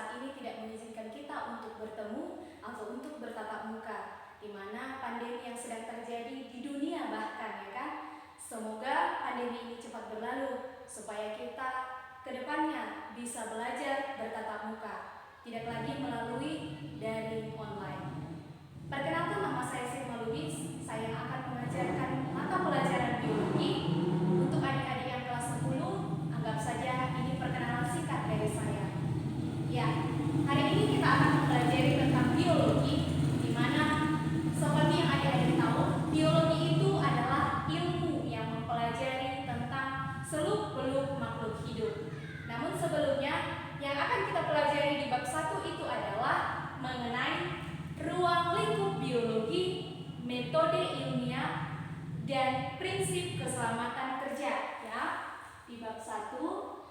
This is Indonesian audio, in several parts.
saat ini tidak mengizinkan kita untuk bertemu atau untuk bertatap muka, di mana pandemi yang sedang terjadi di dunia bahkan, ya kan? Semoga pandemi ini cepat berlalu supaya kita kedepannya bisa belajar bertatap muka, tidak lagi melalui daring online. Perkenalkan, nama saya Sirma Lubis. Saya akan mengajarkan mata pelajaran biologi untuk adik-adik yang kelas 10. Anggap saja ini perkenalan singkat dari saya. Ya, hari ini kita akan mempelajari tentang biologi, di mana seperti yang adik-adik tahu, biologi itu adalah ilmu yang mempelajari tentang seluk-beluk makhluk hidup. Namun sebelumnya, yang akan kita pelajari di bab 1 itu adalah mengenai ruang lingkup biologi, metode ilmiah, dan prinsip keselamatan kerja, ya. Di bab 1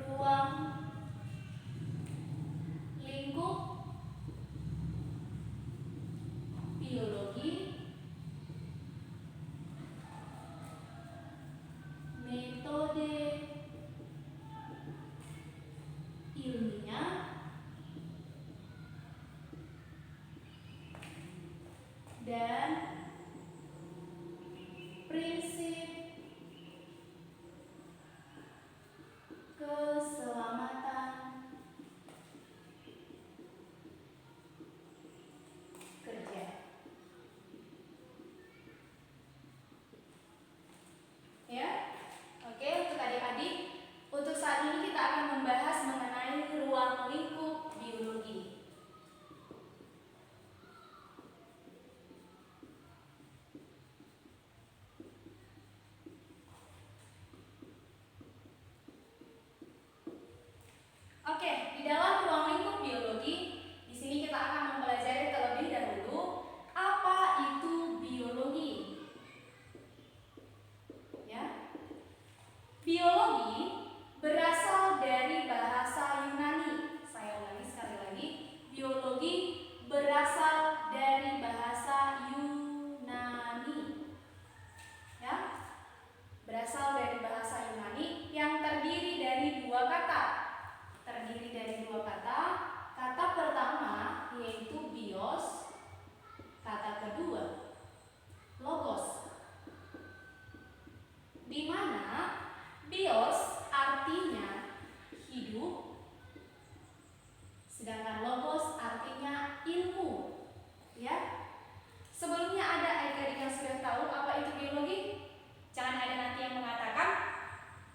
ruang lingkup biologi, metode ilmiah, dan prinsip keselamatan kerja. Ya, oke, untuk adik-adik, untuk saat ini kita akan membahas mengenai ruang lingkup biologi. Oke, di dalam ruang lingkup biologi, di sini kita akan mempelajari terlebih dahulu apa itu biologi. Ya. Biologi berasal dari bahasa Yunani. Saya ulangi sekali lagi, biologi berasal dari bahasa Yunani. Ya. Berasal dari bahasa Yunani yang terdiri dari dua kata. Kata pertama yaitu bios, kata kedua logos. Di mana bios artinya hidup, sedangkan logos artinya ilmu. Ya. Sebelumnya ada adik-adik yang sudah tahu apa itu biologi? Jangan ada nanti yang mengatakan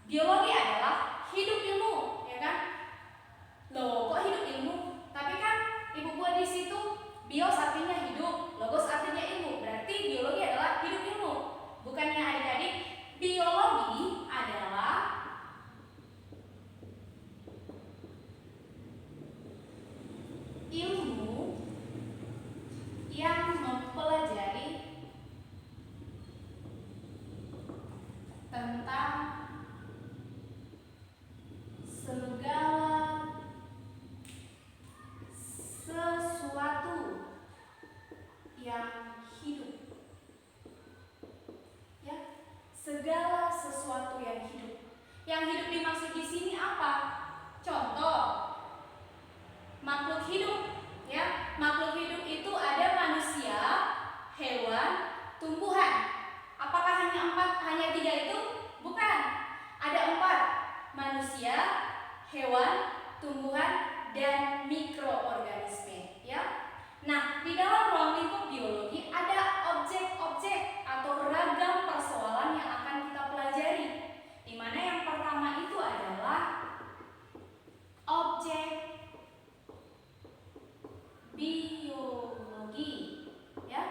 biologi adalah hidup ilmu, ya kan? Loh, kok hidup ilmu? Tapi kan ibu buat di situ bios artinya hidup, logos artinya ilmu. Berarti biologi adalah hidup ilmu. Bukannya adik-adik, biologi adalah ilmu yang mempelajari tentang segala sesuatu yang hidup. Ya, segala sesuatu yang hidup. Yang hidup dimaksud di sini apa? Contoh, makhluk hidup. Ya, makhluk hidup itu ada manusia, hewan, tumbuhan. Apakah hanya 4, hanya 3 itu? Bukan. Ada 4. Manusia, hewan, tumbuhan, dan mikroorganisme, ya. Nah, di dalam ruang lingkup biologi ada objek-objek atau ragam persoalan yang akan kita pelajari. Di mana yang pertama itu adalah objek biologi, ya.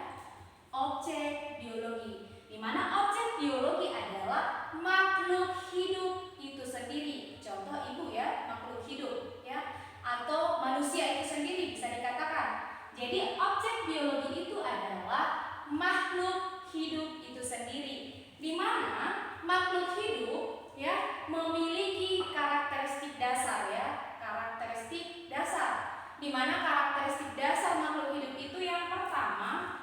Objek biologi. Di mana objek biologi adalah makhluk hidup itu sendiri. Contoh ibu, ya, makhluk hidup, ya, atau manusia itu sendiri bisa dikatakan. Jadi objek biologi itu adalah makhluk hidup itu sendiri. Di mana makhluk hidup, ya, memiliki karakteristik dasar, ya, karakteristik dasar. Di mana karakteristik dasar makhluk hidup itu yang pertama,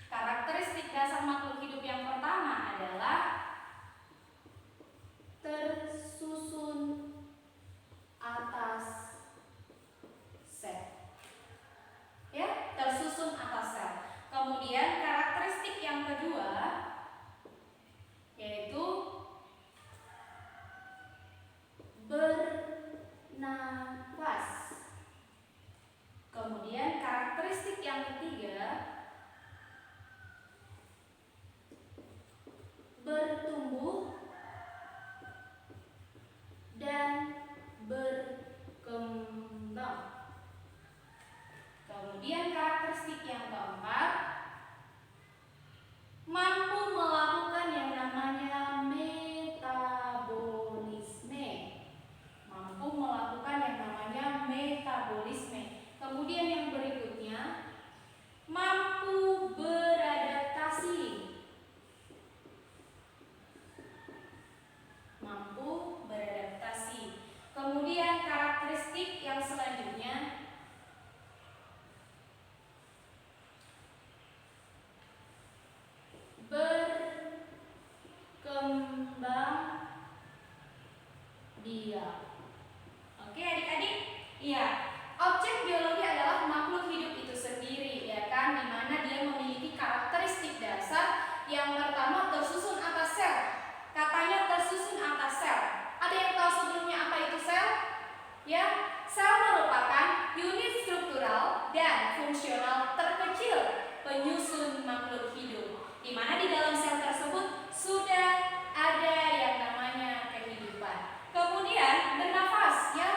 karakteristik dasar makhluk hidup yang pertama adalah karakteristik yang selanjutnya berkembang biak. Oke adik-adik, iya. Objek biologi adalah makhluk hidup itu sendiri, ya kan, dimana dia memiliki karakteristik dasar. Yang pertama tersusun atas sel. Katanya tersusun atas sel. Ada yang tahu sebelumnya apa itu sel? Ya, sel merupakan unit struktural dan fungsional terkecil penyusun makhluk hidup, di mana di dalam sel tersebut sudah ada yang namanya kehidupan. Kemudian bernafas, ya,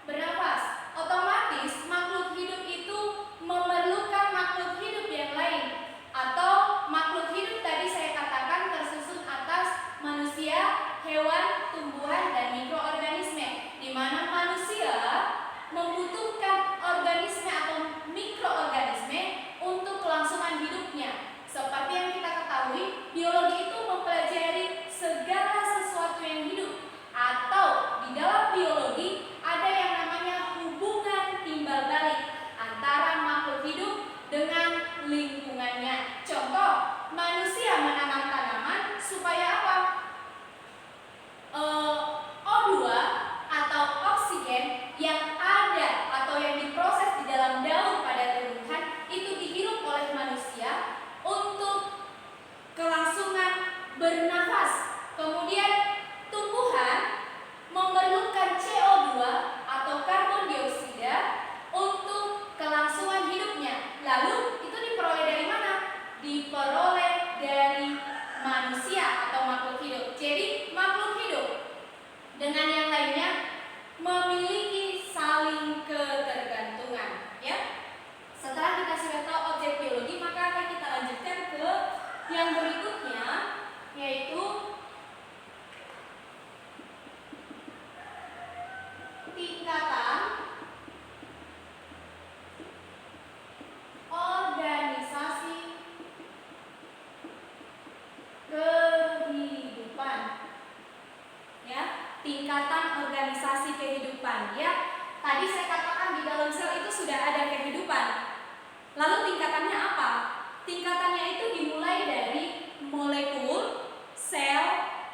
bernafas. Otomatis makhluk hidup itu memerlukan makhluk hidup yang lain, atau makhluk hidup tadi saya katakan tersusun atas manusia, hewan, tumbuhan, dan mikroorganisme, di mana manusia membutuhkan organisme atau mikroorganisme untuk kelangsungan hidupnya. Seperti yang kita ketahui, biologi itu mempelajari segala sesuatu yang hidup, atau di dalam biologi ada yang namanya hubungan timbal balik antara makhluk hidup dengan lingkungannya. Contoh, manusia menanam tanaman supaya apa? O2 atau oksigen yang ada atau yang diproses di dalam daun pada tumbuhan itu dihirup oleh manusia untuk kelangsungan bernafas. Kemudian tumbuhan memerlukan CO2 atau karbon dioksida untuk kelangsungan hidupnya. Lalu itu diperoleh dari mana? Diperoleh dari manusia atau makhluk hidup. Jadi makhluk hidup dengan yang lainnya memiliki saling ketergantungan, ya. Setelah kita sudah tahu objek biologi, maka akan kita lanjutkan ke yang berikutnya, yaitu tingkatan organisasi kehidupan, ya, tingkatan organisasi kehidupan, ya. Tadi saya katakan di dalam sel itu sudah ada kehidupan. Lalu tingkatannya apa? Tingkatannya itu dimulai dari molekul, sel,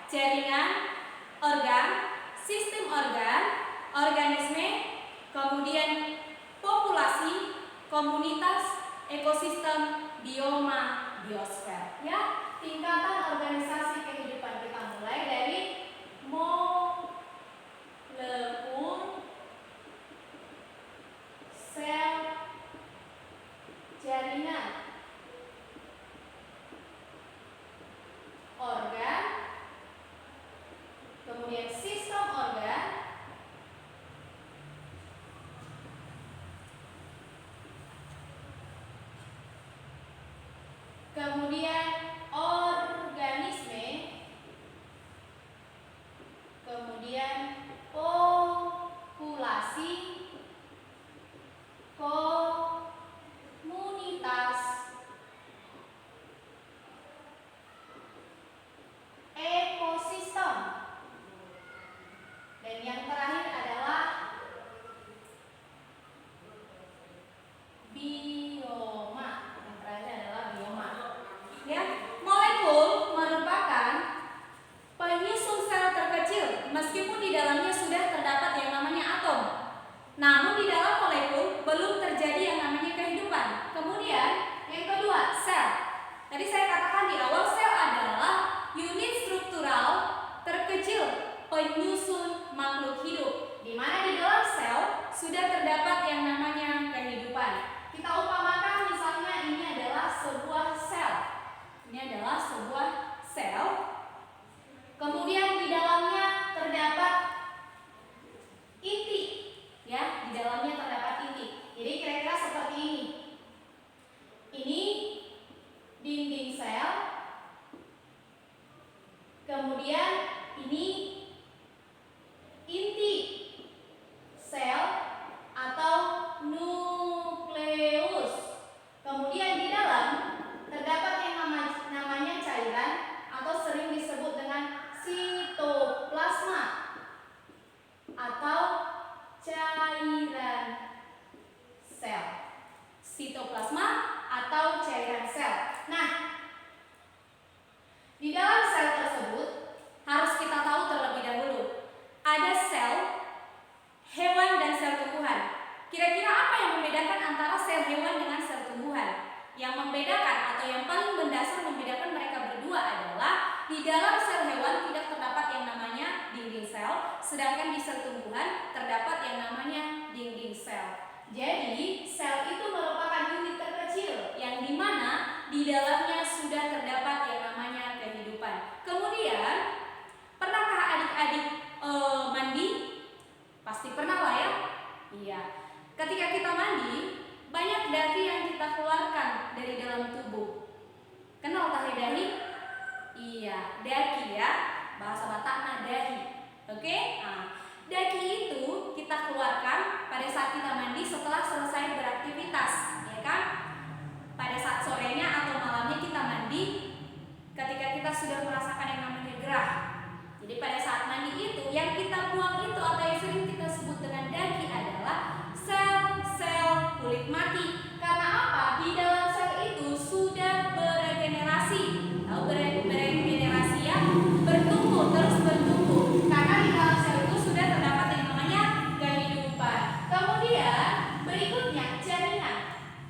jaringan, organ, sistem organ, organisme, kemudian populasi, komunitas, ekosistem, bioma, biosfer. Ya, tingkatan organisasi kehidupan kita mulai dari molekul, sel, jaringan, organ, kemudian sistem organ, kemudian organisme, kemudian populasi, komunitas, ekosistem, dan yang terakhir adalah bioma. Yang terakhir adalah bioma. Ya. Sedangkan di sel tumbuhan terdapat yang namanya dinding sel. Jadi, sel itu merupakan unit terkecil yang dimana di dalamnya sudah terdapat yang namanya kehidupan. Kemudian, pernahkah adik-adik mandi? Pasti pernah lah ya. Iya. Ketika kita mandi, banyak daki yang kita keluarkan dari dalam tubuh. Kenal tahe dahi? Iya, daki ya. Bahasa Batakna dahi. Oke? Nah, daki itu kita keluarkan pada saat kita mandi setelah selesai beraktivitas, ya kan? Pada saat sorenya atau malamnya kita mandi, ketika kita sudah merasakan yang namanya gerah. Jadi pada saat mandi itu, yang kita buang itu atau yang sering kita sebut dengan daki adalah sel-sel kulit mati. Karena apa? Di dalam sel itu sudah beregenerasi. Tahu beregenerasi ya? Bertumbuh, terus bertumbuh. Karena di dalam sel itu sudah terdapat yang namanya kehidupan. Kemudian berikutnya jaringan.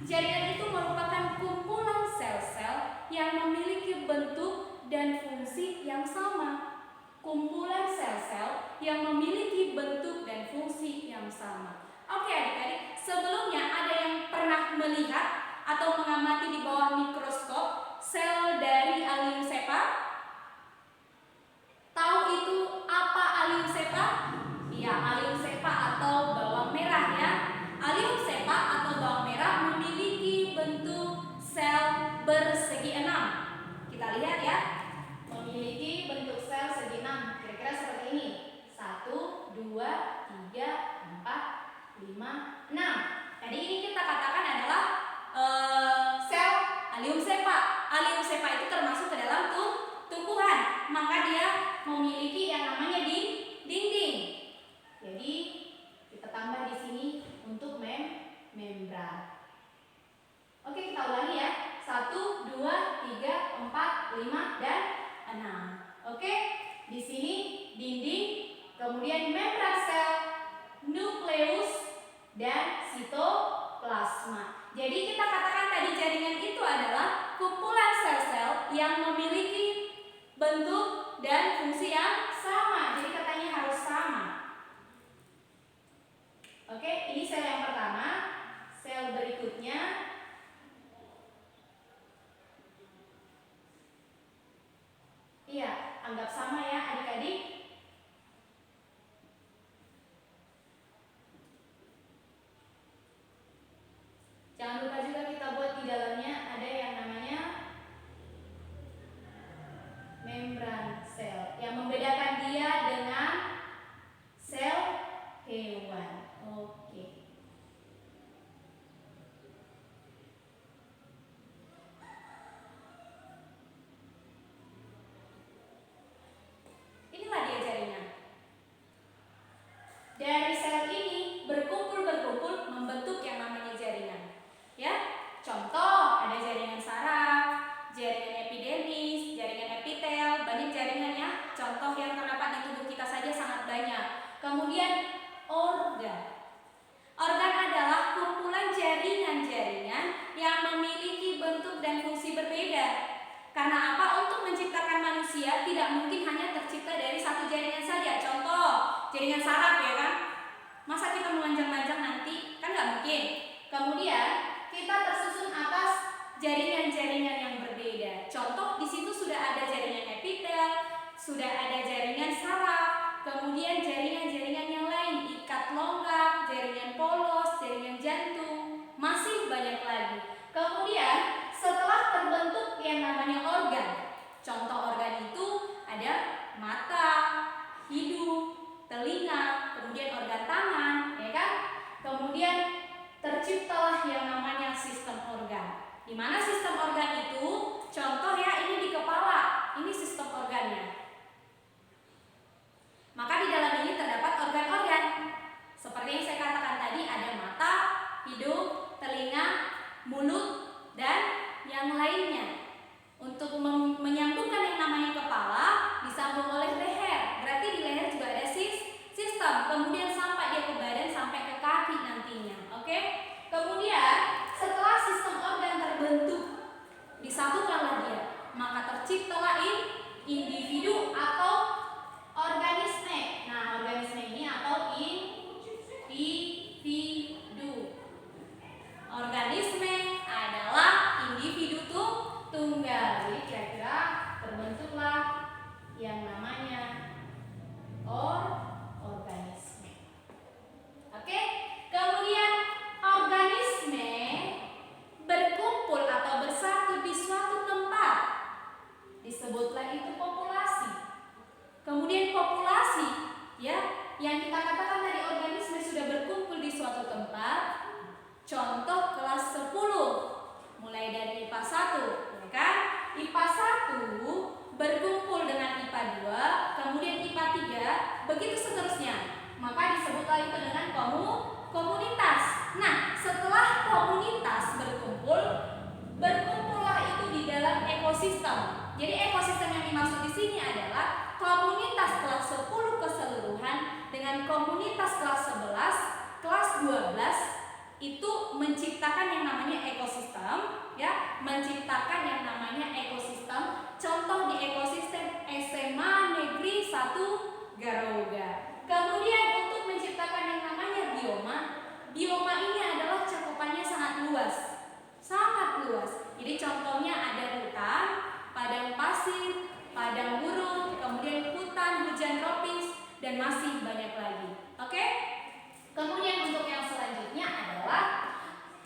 Jaringan itu merupakan kumpulan sel-sel yang memiliki bentuk dan fungsi yang sama. Kumpulan sel-sel yang memiliki bentuk dan fungsi yang sama. Oke adik-adik, sebelumnya ada yang pernah melihat atau mengamati di bawah mikroskop sel dari Allium cepa? Tahu itu apa Allium cepa? Iya, Allium cepa atau bawang merah ya. Allium cepa atau bawang merah memiliki bentuk sel bersegi 6. Kita lihat ya. Memiliki bentuk sel segi 6. Kira-kira seperti ini. 1, 2, 3, 4, 5, 6. Jadi ini kita katakan adalah sel Allium cepa. Allium cepa itu termasuk ke dalam tumbuhan. Maka dia memiliki yang namanya dinding. Jadi kita tambah di sini untuk membran. Oke, kita ulangi ya. 1, 2, 3, 4, 5, dan 6. Oke, di sini dinding, kemudian membran sel, nukleus, dan sitoplasma. Jadi kita katakan tadi jaringan itu adalah kumpulan sel-sel yang memiliki bentuk dan fungsi yang sama. Jadi katanya harus sama. Oke, ini sel yang pertama. Sel berikutnya iya, anggap sama ya adik-adik. Jangan lupa juga kita buat di dalamnya ada yang namanya membran sel yang membedakan dia dengan sel hewan. Oke. Inilah dia jaringan. Dari sel ini berkumpul membentuk yang namanya jaringan. Ya, contoh ada jaringan saraf, jaringan epidermis, jaringan epitel, banyak jaringan ya. Contoh yang terdapat di tubuh kita saja sangat banyak. Kemudian organ. Organ adalah kumpulan jaringan-jaringan yang memiliki bentuk dan fungsi berbeda. Karena apa? Untuk menciptakan manusia tidak mungkin hanya tercipta dari satu jaringan saja. Contoh, jaringan saraf ya kan? Masa kita memanjang-manjang nanti? Kan nggak mungkin. Kemudian kita tersusun atas jaringan-jaringan yang berbeda. Contoh di situ sudah ada jaringan epitel, sudah ada jaringan saraf, kemudian jaringan-jaringan yang lain, ikat longgar, jaringan polos, jaringan jantung, masih banyak lagi. Kemudian setelah terbentuk yang namanya organ, contoh organ itu ada mata, hidung, telinga, kemudian organ tangan, ya kan? Kemudian terciptalah yang namanya sistem organ. Di mana sistem organ itu? Contoh ya, ini di kepala, ini sistem organnya. Maka di dalam ini terdapat organ-organ. Seperti yang saya katakan tadi, ada mata, hidung, telinga, mulut, dan yang lainnya. Untuk menyambungkan yang namanya kepala disambung oleh leher. Berarti di leher juga ada sistem. Kemudian sampai dia ke badan, sampai ke kaki nantinya. Oke? Kemudian setelah sistem organ terbentuk, disatukanlah dia, maka terciptalah individu populasi, ya, yang kita katakan tadi organisme sudah berkumpul di suatu tempat. Contoh kelas 10, mulai dari IPA 1, ya kan? IPA 1 berkumpul dengan IPA 2, kemudian IPA 3, begitu seterusnya. Maka disebutlah itu dengan komunitas. Nah, setelah komunitas berkumpullah itu di dalam ekosistem. Jadi ekosistem yang dimaksud di sini adalah komunitas kelas 10 keseluruhan dengan komunitas kelas 11, kelas 12 itu menciptakan yang namanya ekosistem, ya, menciptakan yang namanya ekosistem. Contoh di ekosistem SMA Negeri 1 Garuga. Kemudian untuk menciptakan yang namanya bioma ini adalah cakupannya sangat luas. Jadi contohnya ada hutan, padang pasir, padang gurun, kemudian hutan hujan tropis, dan masih banyak lagi. Oke? Kemudian untuk yang selanjutnya adalah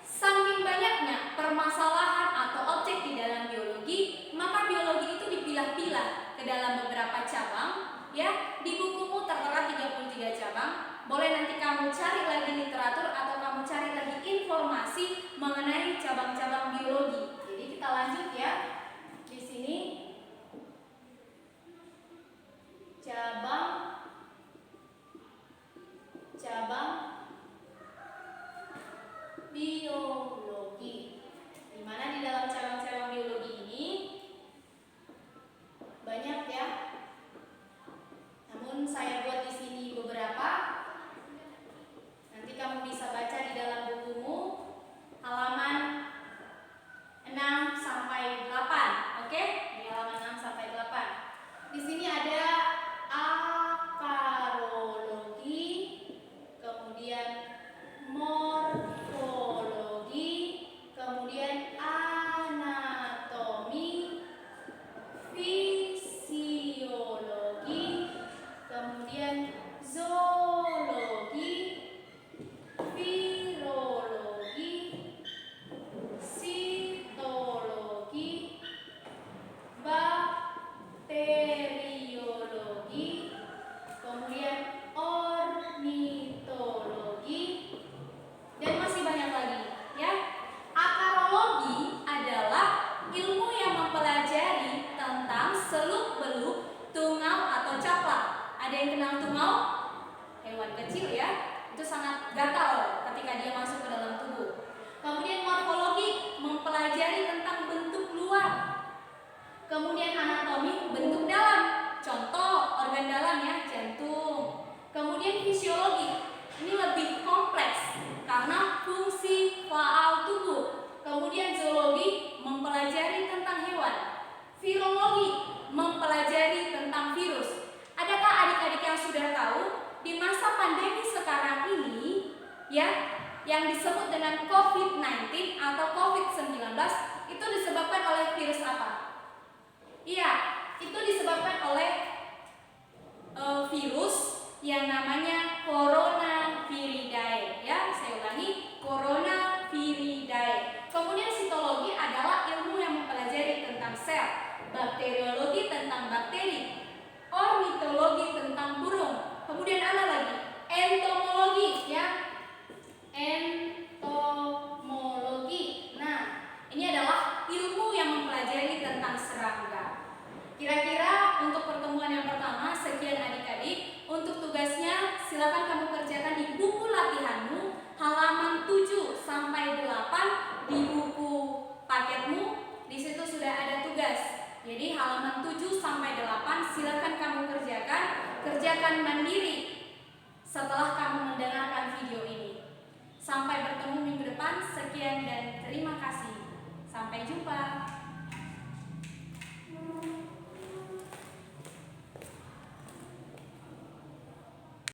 saking banyaknya permasalahan atau objek di dalam biologi, maka biologi itu dipilah-pilah ke dalam beberapa cabang, ya. Di bukumu tertera 33 cabang. Boleh nanti kamu cari lagi literatur atau kamu cari lagi informasi mengenai cabang-cabang biologi. Jadi kita lanjut ya. Di sini cabang biologi. Di mana di dalam cabang-cabang biologi ini banyak ya. Namun saya buat di sini beberapa. Nanti kamu bisa baca di dalam bukumu halaman 6 sampai 8. Oke? Di halaman 6 sampai 8. Di sini ada akarologi, kemudian morfologi, kemudian anatomi, fisiologi, kemudian zoologi, virologi, sitologi, bakteriologi, kemudian ornitologi, dan masih banyak lagi, ya. Akarologi adalah ilmu yang mempelajari tentang seluk-beluk tungau atau caplak. Ada yang kenal tungau? Hewan kecil ya, itu sangat gatal ketika dia masuk ke dalam tubuh. Kemudian morfologi mempelajari tentang bentuk luar. Kemudian anatomi, bentuk dalam. Contoh organ dalam ya, jantung. Kemudian fisiologi, ini lebih kompleks karena fungsi faal tubuh. Kemudian zoologi mempelajari tentang hewan. Virologi mempelajari tentang virus. Adakah adik-adik yang sudah tahu di masa pandemi sekarang ini, ya, yang disebut dengan COVID-19 atau COVID-19 itu disebabkan oleh virus apa? Iya, itu disebabkan oleh virus yang namanya Coronaviridae, ya. Saya ulangi, Coronaviridae. Kemudian sitologi adalah ilmu yang mempelajari tentang sel, bakteriologi tentang bakteri, ornitologi tentang burung. Kemudian ada lagi entomologi, ya. Entomologi. Nah, ini adalah ilmu yang mempelajari tentang serangga. Kira-kira untuk pertemuan yang pertama sekian adik-adik. Untuk tugasnya silakan kamu kerjakan di buku latihanmu halaman 7 sampai 8 di buku paketmu. Di situ sudah ada tugas. Jadi halaman 7 sampai 8 silakan kamu kerjakan mandiri setelah kamu mendengarkan video ini. Sampai bertemu minggu depan. Sekian dan terima kasih. Sampai jumpa.